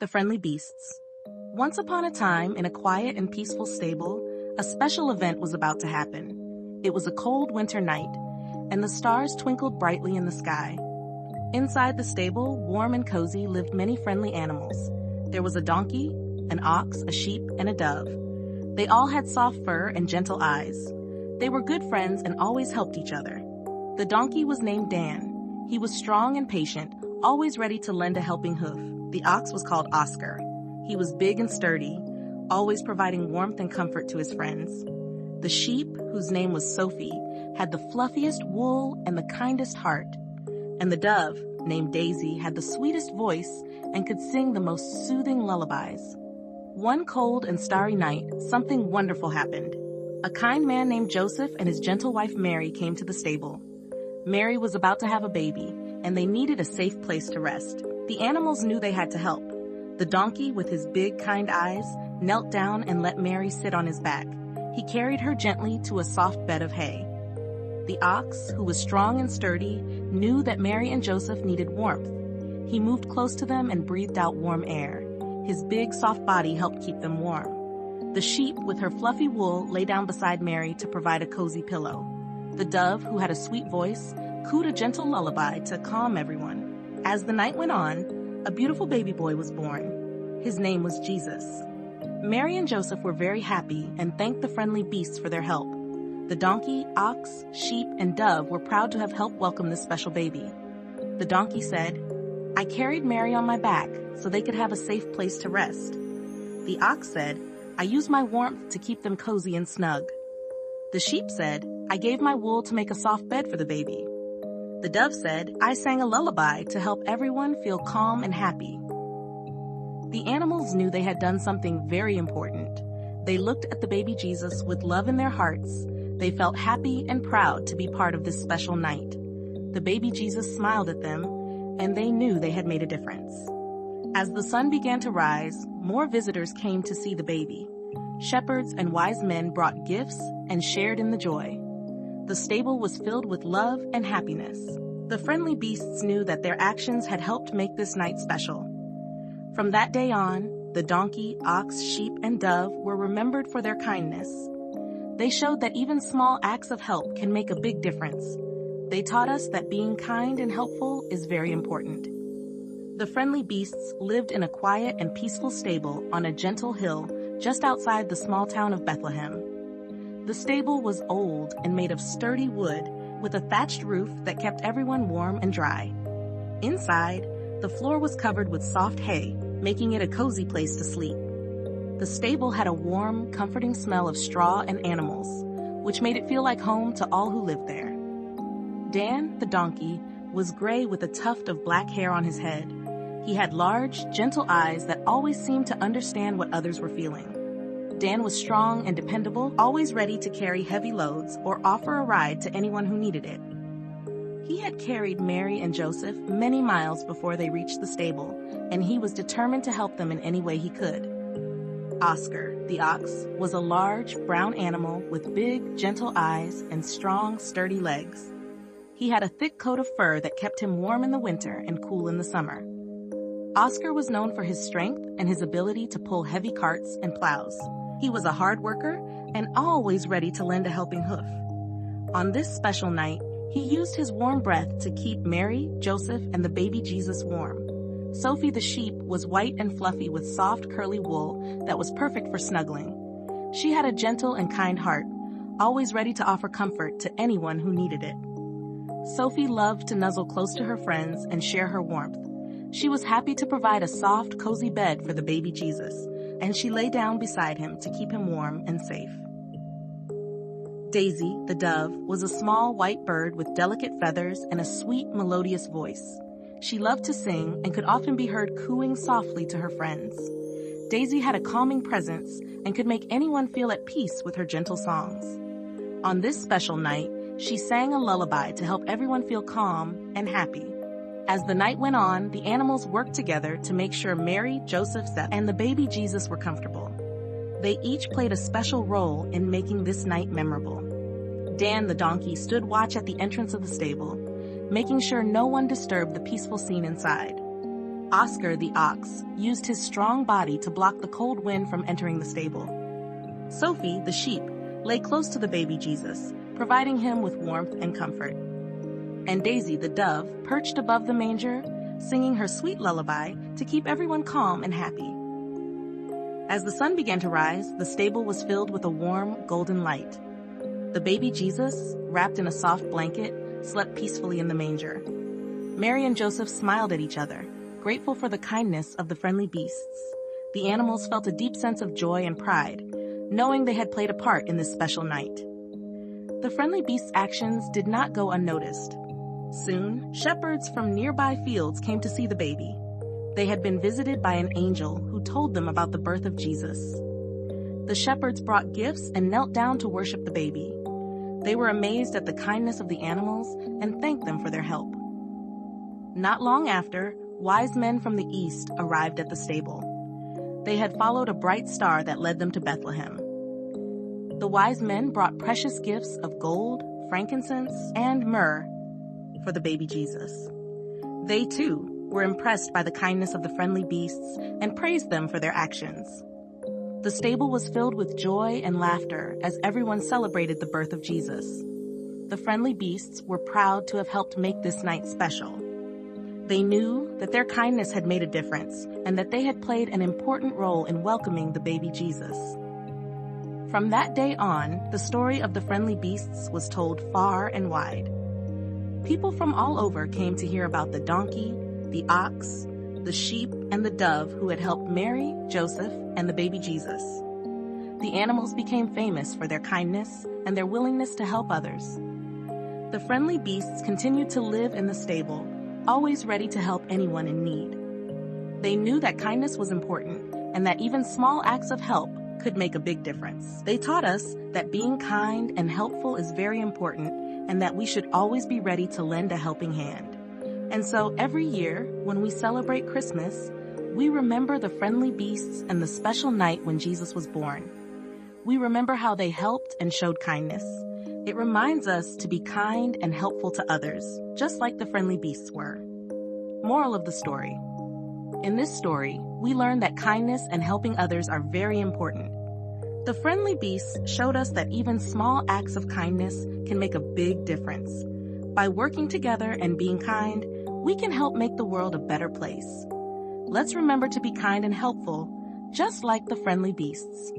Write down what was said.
The Friendly Beasts. Once upon a time, in a quiet and peaceful stable, a special event was about to happen. It was a cold winter night, and the stars twinkled brightly in the sky. Inside the stable, warm and cozy, lived many friendly animals. There was a donkey, an ox, a sheep, and a dove. They all had soft fur and gentle eyes. They were good friends and always helped each other. The donkey was named Dan. He was strong and patient, always ready to lend a helping hoof. The ox was called Oscar. He was big and sturdy, always providing warmth and comfort to his friends. The sheep, whose name was Sophie, had the fluffiest wool and the kindest heart. And the dove, named Daisy, had the sweetest voice and could sing the most soothing lullabies. One cold and starry night, something wonderful happened. A kind man named Joseph and his gentle wife Mary came to the stable. Mary was about to have a baby, and they needed a safe place to rest. The animals knew they had to help. The donkey, with his big, kind eyes, knelt down and let Mary sit on his back. He carried her gently to a soft bed of hay. The ox, who was strong and sturdy, knew that Mary and Joseph needed warmth. He moved close to them and breathed out warm air. His big, soft body helped keep them warm. The sheep, with her fluffy wool, lay down beside Mary to provide a cozy pillow. The dove, who had a sweet voice, cooed a gentle lullaby to calm everyone. As the night went on, a beautiful baby boy was born. His name was Jesus. Mary and Joseph were very happy and thanked the friendly beasts for their help. The donkey, ox, sheep, and dove were proud to have helped welcome this special baby. The donkey said, "I carried Mary on my back so they could have a safe place to rest." The ox said, "I used my warmth to keep them cozy and snug." The sheep said, "I gave my wool to make a soft bed for the baby." The dove said, "I sang a lullaby to help everyone feel calm and happy." The animals knew they had done something very important. They looked at the baby Jesus with love in their hearts. They felt happy and proud to be part of this special night. The baby Jesus smiled at them, and they knew they had made a difference. As the sun began to rise, more visitors came to see the baby. Shepherds and wise men brought gifts and shared in the joy. The stable was filled with love and happiness. The friendly beasts knew that their actions had helped make this night special. From that day on, the donkey, ox, sheep, and dove were remembered for their kindness. They showed that even small acts of help can make a big difference. They taught us that being kind and helpful is very important. The friendly beasts lived in a quiet and peaceful stable on a gentle hill just outside the small town of Bethlehem. The stable was old and made of sturdy wood with a thatched roof that kept everyone warm and dry. Inside, the floor was covered with soft hay, making it a cozy place to sleep. The stable had a warm, comforting smell of straw and animals, which made it feel like home to all who lived there. Dan, the donkey, was gray with a tuft of black hair on his head. He had large, gentle eyes that always seemed to understand what others were feeling. Dan was strong and dependable, always ready to carry heavy loads or offer a ride to anyone who needed it. He had carried Mary and Joseph many miles before they reached the stable, and he was determined to help them in any way he could. Oscar, the ox, was a large, brown animal with big, gentle eyes and strong, sturdy legs. He had a thick coat of fur that kept him warm in the winter and cool in the summer. Oscar was known for his strength and his ability to pull heavy carts and plows. He was a hard worker and always ready to lend a helping hoof. On this special night, he used his warm breath to keep Mary, Joseph, and the baby Jesus warm. Sophie the sheep was white and fluffy with soft, curly wool that was perfect for snuggling. She had a gentle and kind heart, always ready to offer comfort to anyone who needed it. Sophie loved to nuzzle close to her friends and share her warmth. She was happy to provide a soft, cozy bed for the baby Jesus, and she lay down beside him to keep him warm and safe. Daisy, the dove, was a small white bird with delicate feathers and a sweet, melodious voice. She loved to sing and could often be heard cooing softly to her friends. Daisy had a calming presence and could make anyone feel at peace with her gentle songs. On this special night, she sang a lullaby to help everyone feel calm and happy. As the night went on, the animals worked together to make sure Mary, Joseph, and the baby Jesus were comfortable. They each played a special role in making this night memorable. Dan, the donkey, stood watch at the entrance of the stable, making sure no one disturbed the peaceful scene inside. Oscar, the ox, used his strong body to block the cold wind from entering the stable. Sophie, the sheep, lay close to the baby Jesus, providing him with warmth and comfort. And Daisy, the dove, perched above the manger, singing her sweet lullaby to keep everyone calm and happy. As the sun began to rise, the stable was filled with a warm, golden light. The baby Jesus, wrapped in a soft blanket, slept peacefully in the manger. Mary and Joseph smiled at each other, grateful for the kindness of the friendly beasts. The animals felt a deep sense of joy and pride, knowing they had played a part in this special night. The friendly beasts' actions did not go unnoticed. Soon, shepherds from nearby fields came to see the baby. They had been visited by an angel who told them about the birth of Jesus. The shepherds brought gifts and knelt down to worship the baby. They were amazed at the kindness of the animals and thanked them for their help. Not long after, wise men from the east arrived at the stable. They had followed a bright star that led them to Bethlehem. The wise men brought precious gifts of gold, frankincense, and myrrh for the baby Jesus. They, too, were impressed by the kindness of the friendly beasts and praised them for their actions. The stable was filled with joy and laughter as everyone celebrated the birth of Jesus. The friendly beasts were proud to have helped make this night special. They knew that their kindness had made a difference and that they had played an important role in welcoming the baby Jesus. From that day on, the story of the friendly beasts was told far and wide. People from all over came to hear about the donkey, the ox, the sheep, and the dove who had helped Mary, Joseph, and the baby Jesus. The animals became famous for their kindness and their willingness to help others. The friendly beasts continued to live in the stable, always ready to help anyone in need. They knew that kindness was important and that even small acts of help could make a big difference. They taught us that being kind and helpful is very important and that we should always be ready to lend a helping hand. And so every year, when we celebrate Christmas, we remember the friendly beasts and the special night when Jesus was born. We remember how they helped and showed kindness. It reminds us to be kind and helpful to others, just like the friendly beasts were. Moral of the story. In this story, we learn that kindness and helping others are very important. The friendly beasts showed us that even small acts of kindness can make a big difference. By working together and being kind, we can help make the world a better place. Let's remember to be kind and helpful, just like the friendly beasts.